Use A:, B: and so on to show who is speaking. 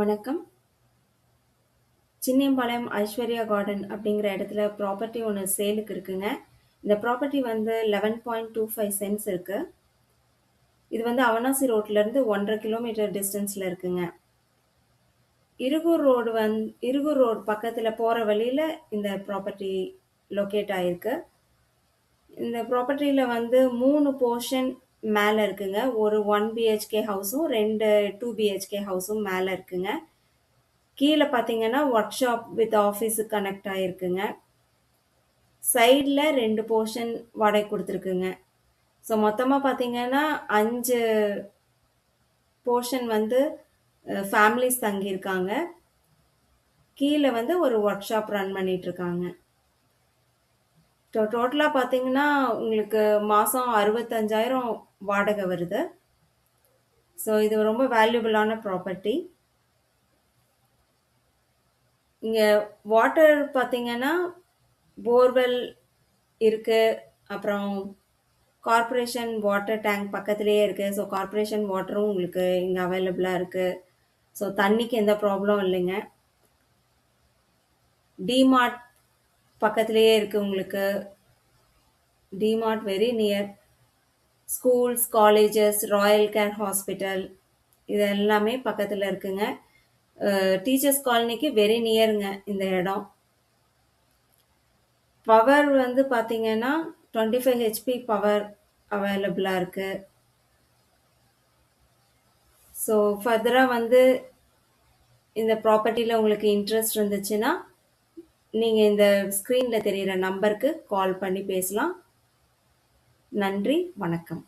A: வணக்கம். சின்னியம்பாளையம் ஐஸ்வர்யா கார்டன் அப்படிங்கிற இடத்துல ப்ராப்பர்ட்டி ஒன்று சேலுக்கு இருக்குங்க. இந்த ப்ராப்பர்ட்டி வந்து 11.25 சென்ட்ஸ் இருக்கு. இது வந்து அவனாசி ரோட்லேருந்து 1.5 கிலோமீட்டர் டிஸ்டன்ஸில் இருக்குங்க. இருகூர் ரோடு பக்கத்தில் போகிற வழியில் இந்த ப்ராப்பர்ட்டி லொக்கேட் ஆகிருக்கு. இந்த ப்ராப்பர்ட்டியில் வந்து 3 போர்ஷன் மேலே இருக்குங்க. ஒரு 1 பிஹெச்கே ஹவுஸும் 2 2 பிஹெச்கே ஹவுஸும் மேலே இருக்குங்க. கீழே பார்த்தீங்கன்னா workshop with office connect ஆகிருக்குங்க. சைடில் 2 போர்ஷன் வாடகை கொடுத்துருக்குங்க. ஸோ மொத்தமாக பார்த்தீங்கன்னா 5 போர்ஷன் வந்து ஃபேமிலிஸ் தங்கியிருக்காங்க. கீழே வந்து ஒரு ஒர்க் ஷாப் ரன் பண்ணிகிட்ருக்காங்க. டோட்டலாக பார்த்தீங்கன்னா உங்களுக்கு மாதம் 65,000 வாடகை வருது. ஸோ இது ரொம்ப வேல்யூபிளான ப்ராப்பர்ட்டி. இங்கே வாட்டர் பார்த்தீங்கன்னா போர்வெல் இருக்குது. அப்புறம் கார்ப்பரேஷன் வாட்டர் டேங்க் பக்கத்துலேயே இருக்குது. ஸோ கார்ப்பரேஷன் வாட்டரும் உங்களுக்கு இங்கே அவைலபிளாக இருக்குது. ஸோ தண்ணிக்கு எந்த ப்ராப்ளம் இல்லைங்க. டிமார்ட் பக்கத்துலேயே இருக்குது உங்களுக்கு. DMart very near. Schools, colleges, Royal care hospital இது எல்லாமே பக்கத்தில் இருக்குங்க. டீச்சர்ஸ் காலனிக்கு வெரி நியருங்க இந்த இடம். பவர் வந்து பார்த்தீங்கன்னா 25 ஹெச்பி பவர் அவைலபிளாக இருக்குது. ஸோ ஃபர்தராக வந்து இந்த ப்ராப்பர்ட்டியில் உங்களுக்கு இன்ட்ரெஸ்ட் இருந்துச்சுன்னா நீங்கள் இந்த ஸ்க்ரீனில் தெரிகிற நம்பருக்கு கால் பண்ணி பேசலாம். நன்றி, வணக்கம்.